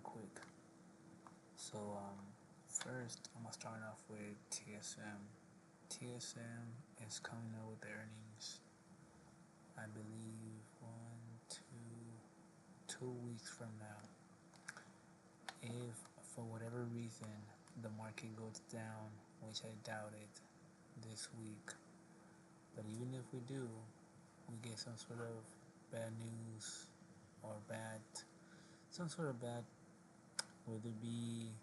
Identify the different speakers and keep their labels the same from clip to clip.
Speaker 1: quick. So first I'm gonna start off with TSM. TSM is coming out with earnings. I believe 2 weeks from now. If for whatever reason the market goes down, which I doubt it this week, but even if we do, we get some sort of bad news or some sort of bad, whether it be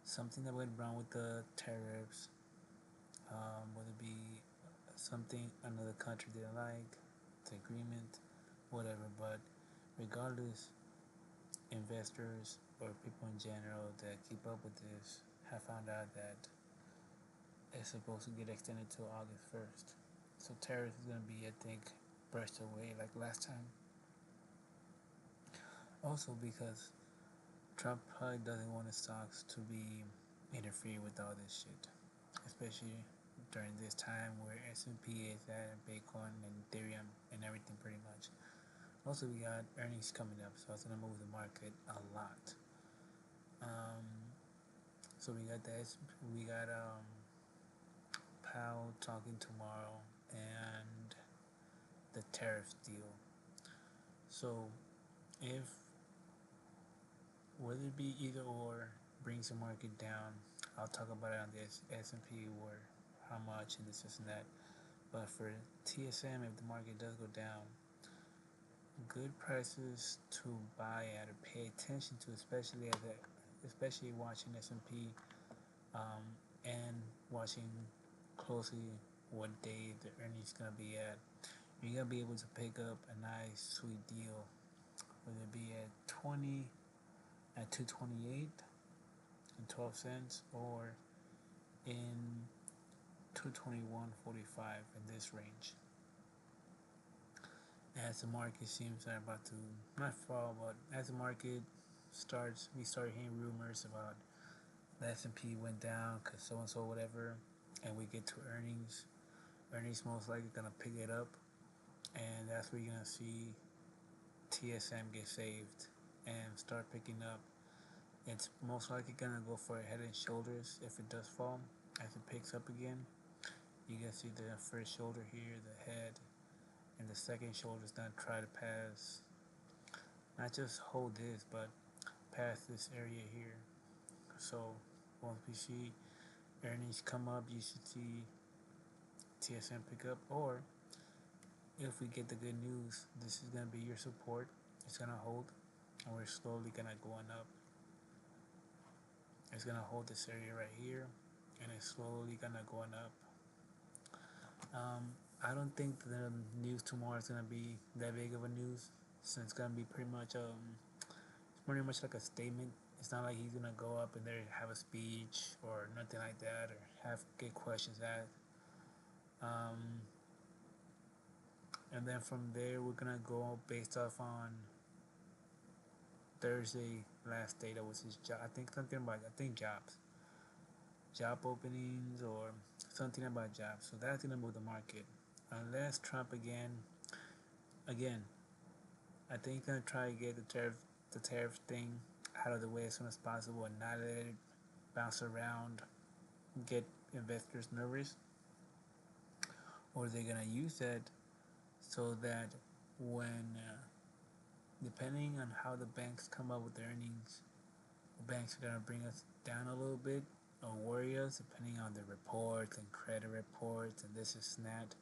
Speaker 1: something that went wrong with the tariffs, whether it be something another country didn't like, the agreement, whatever. But regardless, investors or people in general that keep up with this have found out that it's supposed to get extended till August 1st. So tariffs is going to be, I think, brushed away like last time. Also because Trump probably doesn't want his stocks to be interfered with all this shit, especially during this time where S&P is at Bitcoin and Ethereum and everything pretty much. Also, we got earnings coming up, so it's gonna move the market a lot. So we got that. We got Powell talking tomorrow and the tariff deal. So if whether it be either or brings the market down, I'll talk about it on this S&P or how much and this and that. But for TSM, if the market does go down, good prices to buy at or pay attention to, especially watching S&P and watching closely what day the earnings gonna be at. You're gonna be able to pick up a nice sweet deal, whether it be at 228 and 12 cents or in 221.45 in this range. As the market seems they're about to not fall, but as the market starts, we start hearing rumors about the S&P went down because so and so whatever, and we get to earnings. Earnings most likely gonna pick it up, and that's where you're gonna see TSM get saved and start picking up. It's most likely gonna go for head and shoulders if it does fall. As it picks up again, you can see the first shoulder here, the head, and the second shoulder is gonna try to pass, not just hold this, but pass this area here. So once we see earnings come up, you should see TSM pick up. Or if we get the good news, this is gonna be your support. It's gonna hold, and we're slowly gonna going up. It's gonna hold this area right here, and it's slowly gonna going up. I don't think the news tomorrow is gonna be that big of a news, since it's gonna be pretty much like a statement. It's not like he's gonna go up and there have a speech or nothing like that, or get questions asked. And then from there we're gonna go based off on Thursday last data, which is I think something about job openings or something about jobs. So that's gonna move the market, unless Trump again. I think he's gonna try to get the tariff thing out of the way as soon as possible and not let it bounce around, get investors nervous. Or they're gonna use that so that when, depending on how the banks come up with earnings, the banks are gonna bring us down a little bit or worry us depending on the reports and credit reports and this is that.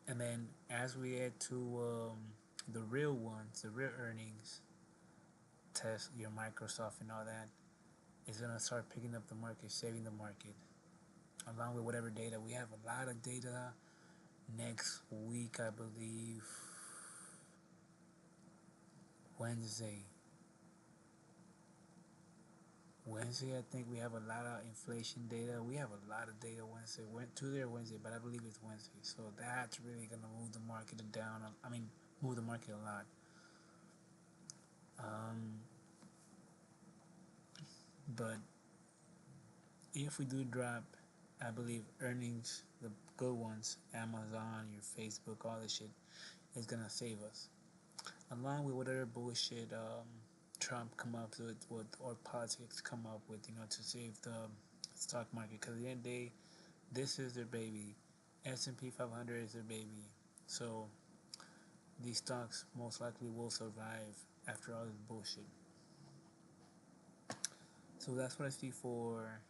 Speaker 1: And then as we add to the real ones, the real earnings, Tesla, your Microsoft, and all that, is gonna start picking up the market, saving the market, along with whatever data. We have a lot of data next week, I believe. Wednesday, I think we have a lot of inflation data. We have a lot of data Wednesday. Went Tuesday or Wednesday, but I believe it's Wednesday. So that's really gonna move the market down. Move the market a lot. But if we do drop, I believe earnings, the good ones, Amazon, your Facebook, all this shit, is gonna save us. Along with whatever bullshit Trump come up with or politics come up with, to save the stock market. Because at the end of the day, this is their baby. S&P 500 is their baby. So these stocks most likely will survive after all this bullshit. So that's what I see for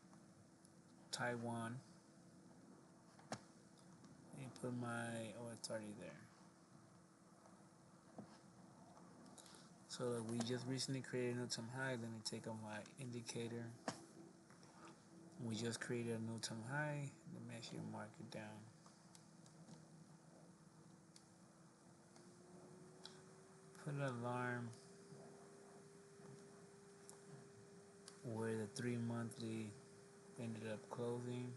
Speaker 1: Taiwan. And put it's already there. So we just recently created a new time high. Let me take on my indicator. We just created a new time high. Let me actually mark it down. Put an alarm where the 3 monthly ended up closing.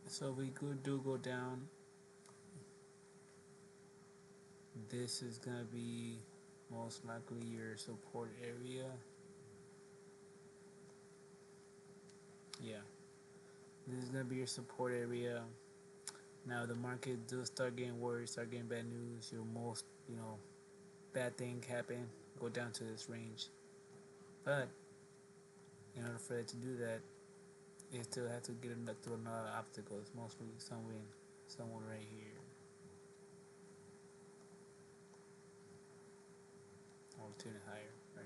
Speaker 1: So we do go down. This is gonna be most likely your support area. Yeah, this is gonna be your support area. Now the market does start getting worse, start getting bad news. Your most, bad thing happen, go down to this range. But in order for it to do that, it still has to get through another obstacle. It's mostly somewhere right here. Or turn it higher, right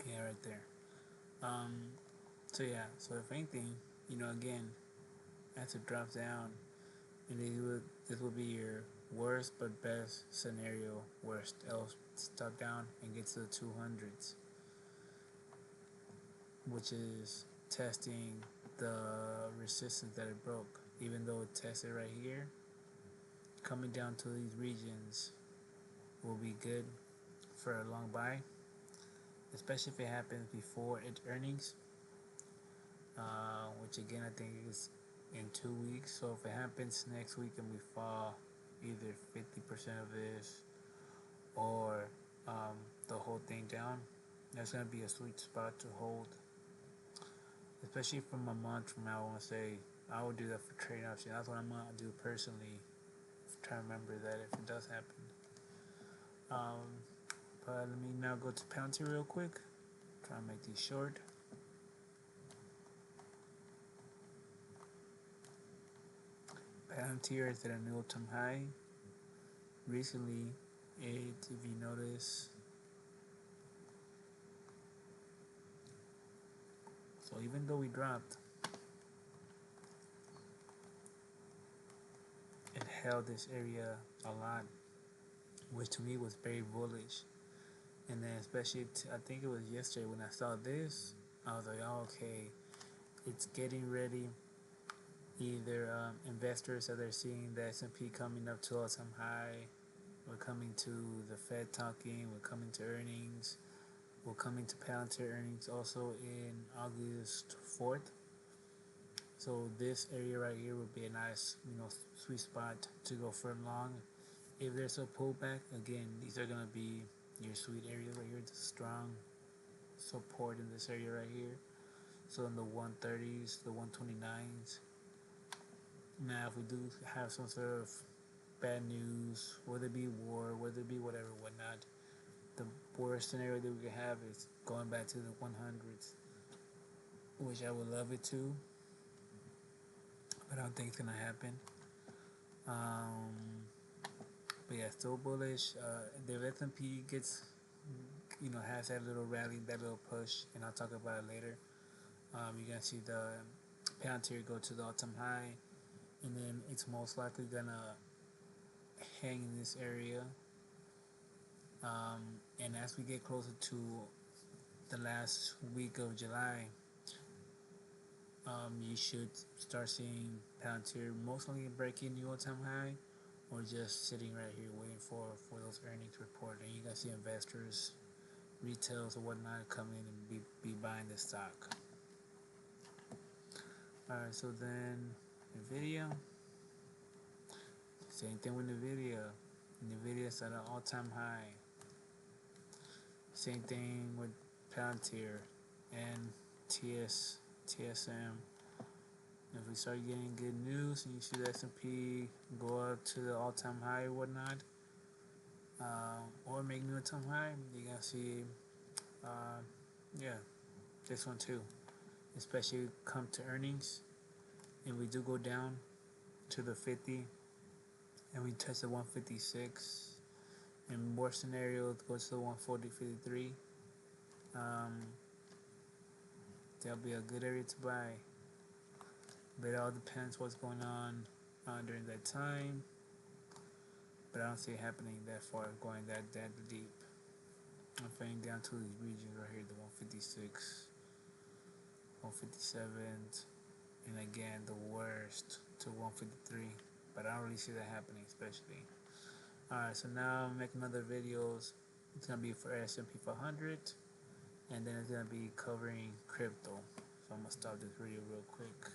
Speaker 1: here. Yeah, right there. So yeah, so if anything, again, as it drops down, and this will be your worst but best scenario. Worst, it'll stop down and get to the 200s, which is testing the resistance that it broke. Even though it tested right here, coming down to these regions will be good for a long buy, especially if it happens before its earnings, which again I think is in 2 weeks. So if it happens next week and we fall either 50% of this or the whole thing down, that's going to be a sweet spot to hold, especially from a month from now. I want to say I would do that for trade option. That's what I'm going to do personally. Try to remember that if it does happen. But let me now go to Palantir real quick. Try to make these short. Palantir is at a new all-time high. Recently, if you notice, so even though we dropped, it held this area a lot, which to me was very bullish. And then especially, I think it was yesterday when I saw this, I was like, oh, okay, it's getting ready. Either investors that they're seeing the S&P coming up to all-time high, we're coming to the Fed talking, we're coming to earnings, we're coming to Palantir earnings also in August 4th. So this area right here would be a nice, sweet spot to go for long. If there's a pullback, again, these are gonna be your sweet areas right here, the strong support in this area right here. So in the 130s, the 129s. Now, if we do have some sort of bad news, whether it be war, whether it be whatever, whatnot, the worst scenario that we could have is going back to the 100s, which I would love it to, but I don't think it's gonna happen. But yeah, still bullish. The S&P gets, has that little rally, that little push, and I'll talk about it later. You're gonna see the Palantir go to the all-time high, and then it's most likely gonna hang in this area. And as we get closer to the last week of July, you should start seeing Palantir mostly breaking new all-time high, or just sitting right here waiting for those earnings report. And you guys see investors, retails or whatnot come in and be buying the stock. Alright, so then Nvidia, same thing with Nvidia. Nvidia's at an all-time high. Same thing with Palantir. And TSM. If we start getting good news and you see the S&P go up to the all-time high or whatnot, or make new all-time high, you're gonna see, uh, yeah, this one too. Especially come to earnings, and we do go down to the 50, and we test the 156. In more scenarios, it goes to the 140, 53. That'll be a good area to buy. But it all depends what's going on during that time. But I don't see it happening that far, going that deep. I'm fading down to these regions right here, the 156, 157, and again the worst to 153. But I don't really see that happening, especially. Alright, so now I'm making other videos. It's gonna be for S&P 500, and then it's gonna be covering crypto. So I'm gonna stop this video real quick.